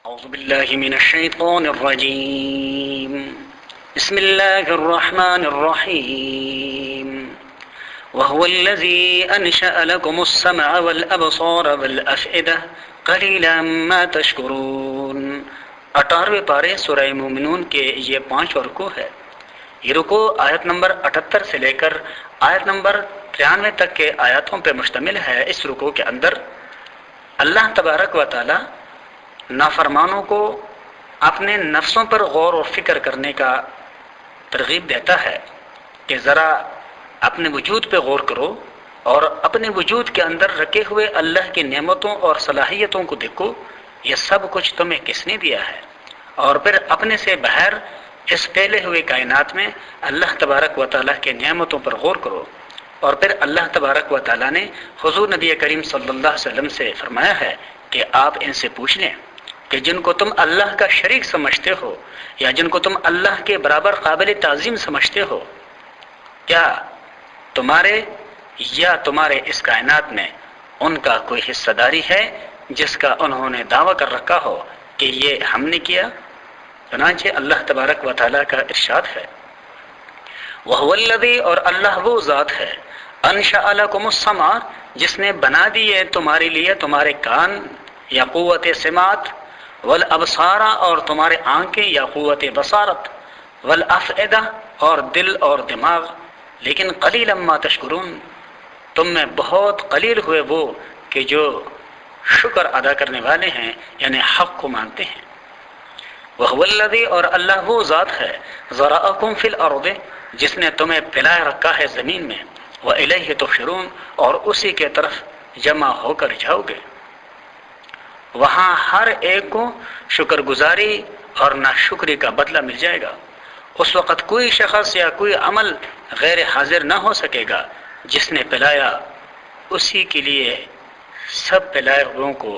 أعوذ بالله من الشيطان الرجيم بسم الله الرحمن الرحيم وهو الذي أنشأ لكم السمع والأبصار والأفئدة قليلا ما تشكرون 18ویں پارے سورہ مومنون کے یہ 5 رکوع ہے. یہ رکوع آیت نمبر 78 سے لے کر آیت نمبر 93 تک کے آیاتوں پر مشتمل ہے. اس رکوع کے اندر اللہ تبارک و تعالی نافرمانوں کو اپنے نفسوں پر غور و فکر کرنے کا ترغیب دیتا ہے کہ ذرا اپنے وجود پہ غور کرو اور اپنے وجود کے اندر رکھے ہوئے اللہ کی نعمتوں اور صلاحیتوں کو دیکھو. یہ سب کچھ تمہیں کس نے دیا ہے؟ اور پھر اپنے سے باہر اس پھیلے ہوئے کائنات میں اللہ تبارک و تعالیٰ کے نعمتوں پر غور کرو. اور پھر اللہ تبارک و تعالیٰ نے حضور نبی کریم صلی اللہ علیہ وسلم سے فرمایا ہے کہ آپ ان سے پوچھ لیں کہ جن کو تم اللہ کا شریک سمجھتے ہو یا جن کو تم اللہ کے برابر قابل تعظیم سمجھتے ہو، کیا تمہارے اس کائنات میں ان کا کوئی حصہ داری ہے جس کا انہوں نے دعویٰ کر رکھا ہو کہ یہ ہم نے کیا؟ چنانچہ اللہ تبارک و تعالیٰ کا ارشاد ہے وَهُوَ الَّذِي، اور اللہ وہ ذات ہے، انشأ لَكُمُ السَّمْعَ، جس نے بنا دیے تمہارے لیے تمہارے کان یا قوت سماعت، والابصار، اور تمہارے آنکھیں یا قوت بصارت، والافئدہ، اور دل اور دماغ، لیکن قلیلا ما تشکرون، تم میں بہت قلیل ہوئے وہ کہ جو شکر ادا کرنے والے ہیں، یعنی حق کو مانتے ہیں. وَهُوَ الَّذِي، اور اللہ وہ ذات ہے، ذَرَأَكُمْ فِي الْأَرْضِ، جس نے تمہیں پھیلائے رکھا ہے زمین میں، وَإِلَيْهِ تُحْشَرُونَ، اور اسی کے طرف جمع ہو کر جاؤ گے. وہاں ہر ایک کو شکر گزاری اور ناشکری کا بدلہ مل جائے گا. اس وقت کوئی شخص یا کوئی عمل غیر حاضر نہ ہو سکے گا. جس نے پلایا اسی کے لیے سب پلائے ہوئوں کو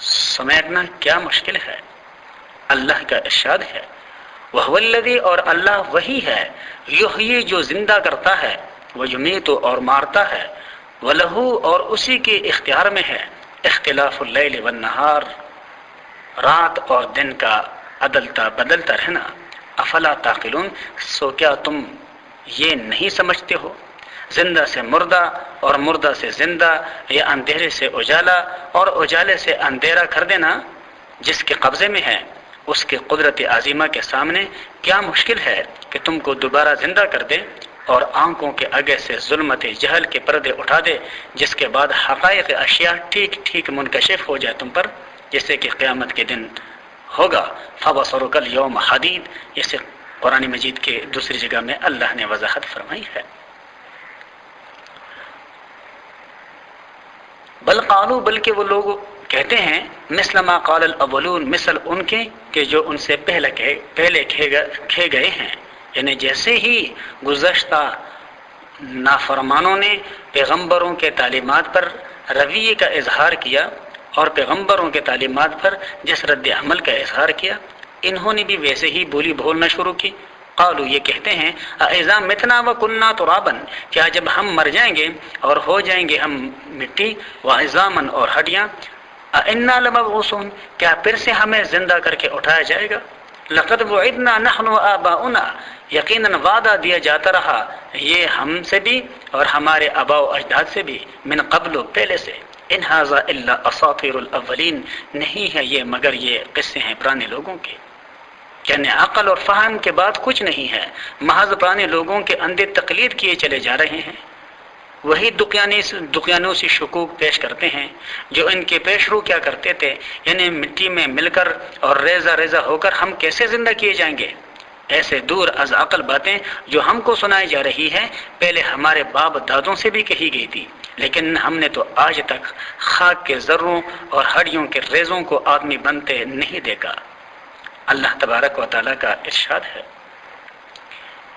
سمیٹنا کیا مشکل ہے. اللہ کا ارشاد ہے وَهُوَ الَّذِي، اور اللہ وہی ہے، یحیی، جو زندہ کرتا ہے، وَیُمِیتُ، اور مارتا ہے، وَلَهُ، اور اسی کے اختیار میں ہے اختلاف اللیل والنہار، رات اور دن کا بدلتا رہنا. افلا تعقلون، سو کیا تم یہ نہیں سمجھتے ہو؟ زندہ سے مردہ اور مردہ سے زندہ، یا اندھیرے سے اجالا اور اجالے سے اندھیرا کر دینا جس کے قبضے میں ہے، اس کے قدرت عظیمہ کے سامنے کیا مشکل ہے کہ تم کو دوبارہ زندہ کر دے اور آنکھوں کے آگے سے ظلمت جہل کے پردے اٹھا دے، جس کے بعد حقائق اشیاء ٹھیک منکشف ہو جائے تم پر، جیسے کہ قیامت کے دن ہوگا. فَبَصَرُكَ الْيَوْمَ حَدِيدٌ، اسے قرآن مجید کے دوسری جگہ میں اللہ نے وضاحت فرمائی ہے. بل قالوا، بلکہ وہ لوگ کہتے ہیں، مثل ما قال الاولون، مثل ان کے کہ جو ان سے پہلے کہے گئے ہیں، یعنی جیسے ہی گزشتہ نافرمانوں نے پیغمبروں کے تعلیمات پر رویے کا اظہار کیا اور پیغمبروں کے تعلیمات پر جس رد عمل کا اظہار کیا، انہوں نے بھی ویسے ہی بولی بولنا شروع کی. قالوا، یہ کہتے ہیں، اذا متنا وکنا ترابا، کیا جب ہم مر جائیں گے اور ہو جائیں گے ہم مٹی، وعظاما، اور ہڈیاں، انا لمبعوثون، کیا پھر سے ہمیں زندہ کر کے اٹھایا جائے گا. لقد وعدنا نحن وآباؤنا، یقیناً وعدہ دیا جاتا رہا یہ ہم سے بھی اور ہمارے آباء و اجداد سے بھی، من قبل، پہلے سے. ان ھذا الا اساطیر الاولین، نہیں ہے یہ مگر یہ قصے ہیں پرانے لوگوں کے، یعنی عقل اور فہم کے بعد کچھ نہیں ہے، محض پرانے لوگوں کے اندھے تقلید کیے چلے جا رہے ہیں. وہی دقیانوسی شکوک پیش کرتے ہیں جو ان کے پیشرو کیا کرتے تھے، یعنی مٹی میں مل کر اور ریزہ ہو کر ہم کیسے زندہ کیے جائیں گے. ایسے دور از عقل باتیں جو ہم کو سنائی جا رہی ہے پہلے ہمارے باپ دادوں سے بھی کہی گئی تھی، لیکن ہم نے تو آج تک خاک کے ذروں اور ہڈیوں کے ریزوں کو آدمی بنتے نہیں دیکھا. اللہ تبارک و تعالیٰ کا ارشاد ہے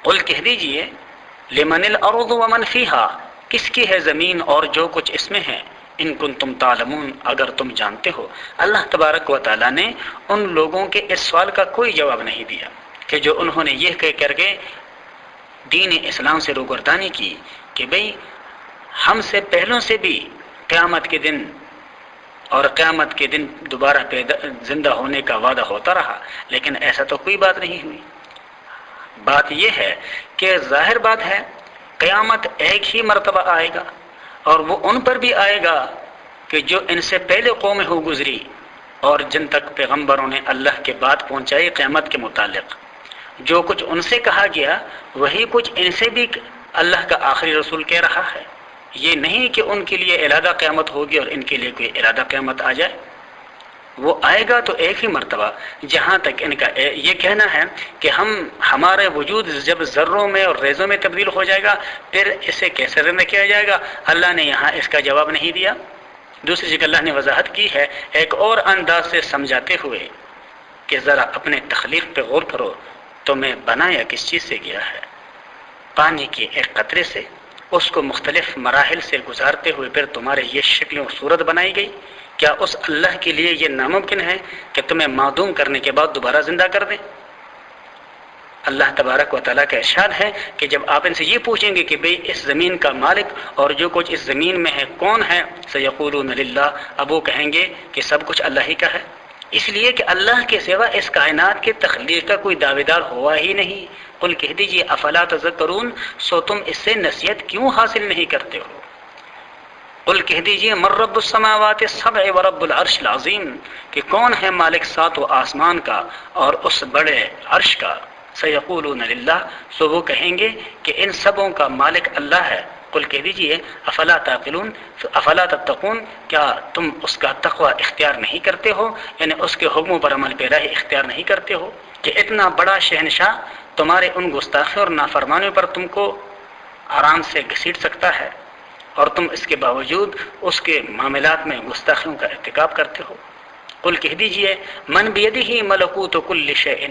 قل، کہہ دیجئے، لمن الارض ومن فیہا، کس کی ہے زمین اور جو کچھ اس میں ہے، ان کنتم تعلمون، اگر تم جانتے ہو. اللہ تبارک و تعالیٰ نے ان لوگوں کے اس سوال کا کوئی جواب نہیں دیا کہ جو انہوں نے یہ کہہ کر کے دین اسلام سے روگردانی کی کہ بھئی ہم سے پہلوں سے بھی قیامت کے دن اور قیامت کے دن دوبارہ زندہ ہونے کا وعدہ ہوتا رہا، لیکن ایسا تو کوئی بات نہیں ہوئی۔ بات یہ ہے کہ ظاہر بات ہے قیامت ایک ہی مرتبہ آئے گا، اور وہ ان پر بھی آئے گا کہ جو ان سے پہلے قومیں ہو گزری اور جن تک پیغمبروں نے اللہ کے بات پہنچائی قیامت کے متعلق۔ جو کچھ ان سے کہا گیا وہی کچھ ان سے بھی اللہ کا آخری رسول کہہ رہا ہے۔ یہ نہیں کہ ان کے لیے ارادہ قیامت ہوگی اور ان کے لیے کوئی ارادہ قیامت آ جائے، وہ آئے گا تو ایک ہی مرتبہ۔ جہاں تک ان کا یہ کہنا ہے کہ ہمارے وجود جب ذروں میں اور ریزوں میں تبدیل ہو جائے گا پھر اسے کیسے زندہ کیا جائے گا، اللہ نے یہاں اس کا جواب نہیں دیا۔ دوسری جگہ اللہ نے وضاحت کی ہے ایک اور انداز سے سمجھاتے ہوئے کہ ذرا اپنے تخلیق پہ غور کرو، تمہیں بنایا کس چیز سے گیا ہے؟ پانی کے ایک قطرے سے، اس کو مختلف مراحل سے گزارتے ہوئے پھر تمہارے یہ شکل و صورت بنائی گئی۔ کیا اس اللہ کے لیے یہ ناممکن ہے کہ تمہیں معدوم کرنے کے بعد دوبارہ زندہ کر دیں؟ اللہ تبارک و تعالیٰ کا ارشاد ہے کہ جب آپ ان سے یہ پوچھیں گے کہ بھئی اس زمین کا مالک اور جو کچھ اس زمین میں ہے کون ہے، سیقولون للہ، اب وہ کہیں گے کہ سب کچھ اللہ ہی کا ہے، اس لیے کہ اللہ کے سوا اس کائنات کے تخلیق کا کوئی دعویدار ہوا ہی نہیں۔ قل کہہ دیجیے افلا تذکرون، سو تم اس سے نصیحت کیوں حاصل نہیں کرتے ہو؟ قل کہہ دیجیے من رب السماوات السبع ورب العرش العظیم، کہ کون ہے مالک سات و آسمان کا اور اس بڑے عرش کا۔ سیقولون للہ، سو وہ کہیں گے کہ ان سبوں کا مالک اللہ ہے۔ قل کہہ دیجیے افلا تعقلون، افلا تتقون، کیا تم اس کا تقوی اختیار نہیں کرتے ہو، یعنی اس کے حکموں پر عمل پیرا اختیار نہیں کرتے ہو کہ اتنا بڑا شہنشاہ تمہارے ان گستاخیوں اور نافرمانیوں پر تم کو آرام سے گھسیٹ سکتا ہے اور تم اس کے باوجود اس کے معاملات میں گستاخیوں کا ارتکاب کرتے ہو۔ قل کہہ دیجیے من بیدہ ملکوت کل شیء،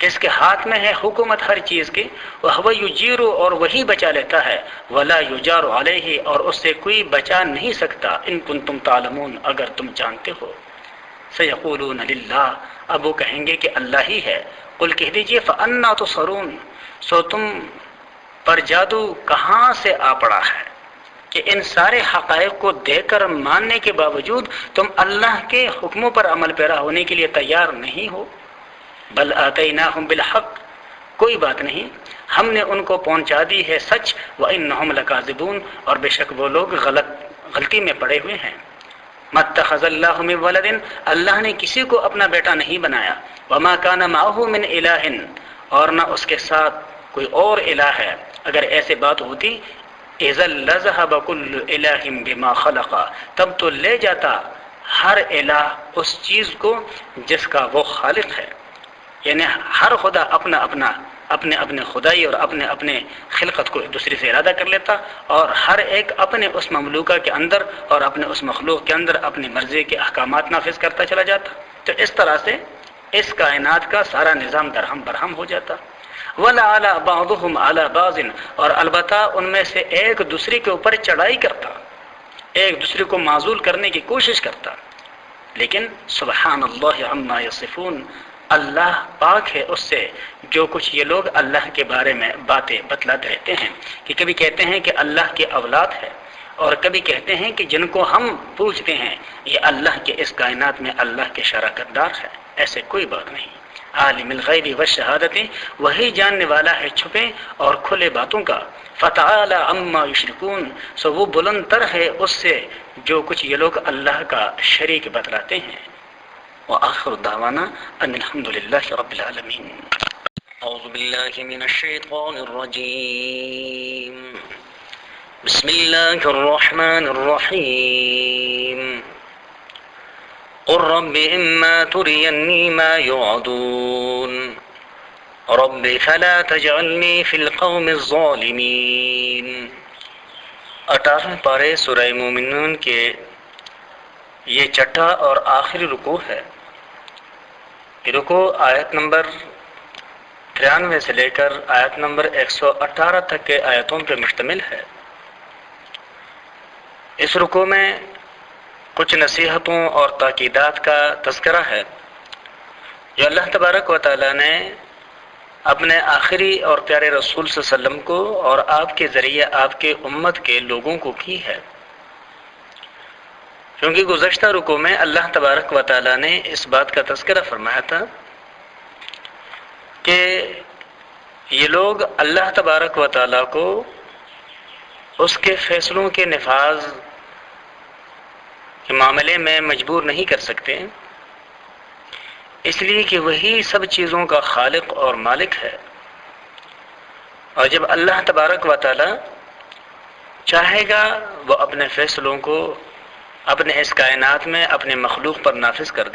کس کے ہاتھ میں ہے حکومت ہر چیز کی، وہو یجیر، اور وہی بچا لیتا ہے، ولا یجار علیہ، اور اس سے کوئی بچا نہیں سکتا، ان کنتم تعلمون، اگر تم جانتے ہو۔ سیقولون للہ، اب وہ کہیں گے کہ اللہ ہی ہے۔ قل کہہ دیجیے فانا تصرون، سو تم پر جادو کہاں سے آ پڑا ہے کہ ان سارے حقائق کو دیکھ کر ماننے کے باوجود تم اللہ کے حکموں پر عمل پیرا ہونے کے لیے تیار نہیں ہو۔ بل آتیناہم بالحق، کوئی بات نہیں، ہم نے ان کو پہنچا دی ہے سچ، وانہم لکاذبون، اور بے شک وہ لوگ غلطی میں پڑے ہوئے ہیں۔ مَتَّخَذَ اللَّهُ مِن وَلَدٍ، اللہ نے کسی کو اپنا بیٹا نہیں بنایا، وَمَا كَانَ مَعَهُ مِنْ إِلَٰهٍ، اور نہ اس کے ساتھ کوئی اور الہ ہے۔ اگر ایسے بات ہوتی اِذًا لَذَهَبَ كُلُّ إِلَٰهٍ بِمَا خَلَقَ، تب تو لے جاتا ہر الہ اس چیز کو جس کا وہ خالق ہے، یعنی ہر خدا اپنے اپنے خدائی اور اپنے خلقت کو ایک دوسرے سے ارادہ کر لیتا، اور ہر ایک اپنے اس مملوکہ کے اندر اور اپنے اس مخلوق کے اندر اپنی مرضی کے احکامات نافذ کرتا چلا جاتا۔ تو اس طرح سے اس کائنات کا سارا نظام درہم برہم ہو جاتا۔ وَلَعَلَى بَعْضُهُمْ عَلَى بَعْضٍ، اور البتہ ان میں سے ایک دوسرے کے اوپر چڑھائی کرتا، ایک دوسرے کو معزول کرنے کی کوشش کرتا، لیکن سبحان اللہ عما یصفون، اللہ پاک ہے اس سے جو کچھ یہ لوگ اللہ کے بارے میں باتیں بتلاتے رہتے ہیں، کہ کبھی کہتے ہیں کہ اللہ کی اولاد ہے، اور کبھی کہتے ہیں کہ جن کو ہم پوچھتے ہیں یہ اللہ کے اس کائنات میں اللہ کے شراکت دار ہے۔ ایسے کوئی بات نہیں۔ عالم الغیب والشہادت، وہی جاننے والا ہے چھپے اور کھلے باتوں کا۔ فتعالی عما یشرکون، سو وہ بلند تر ہے اس سے جو کچھ یہ لوگ اللہ کا شریک بتلاتے ہیں۔ وآخر دعوانا ان الحمد للہ رب العالمین۔ اعوذ باللہ من الشیطان الرجیم، بسم اللہ الرحمن الرحیم، قل رب اما ترینی ما یوعدون رب فلا تجعلنی فی القوم الظالمین۔ 18 پارے سورہ مومنون کے یہ چھٹا اور آخری رکوع ہے۔ یہ رکوع آیت نمبر 93 سے لے کر آیت نمبر 118 تک کے آیتوں پر مشتمل ہے۔ اس رکوع میں کچھ نصیحتوں اور تاکیدات کا تذکرہ ہے جو اللہ تبارک و تعالی نے اپنے آخری اور پیارے رسول صلی اللہ علیہ وسلم کو اور آپ کے ذریعے آپ کے امت کے لوگوں کو کی ہے۔ کیونکہ گزشتہ رکوع میں اللہ تبارک و تعالیٰ نے اس بات کا تذکرہ فرمایا تھا کہ یہ لوگ اللہ تبارک و تعالیٰ کو اس کے فیصلوں کے نفاذ کے معاملے میں مجبور نہیں کر سکتے، اس لیے کہ وہی سب چیزوں کا خالق اور مالک ہے، اور جب اللہ تبارک و تعالیٰ چاہے گا وہ اپنے فیصلوں کو اپنے اس کائنات میں اپنے مخلوق پر نافذ کر دے۔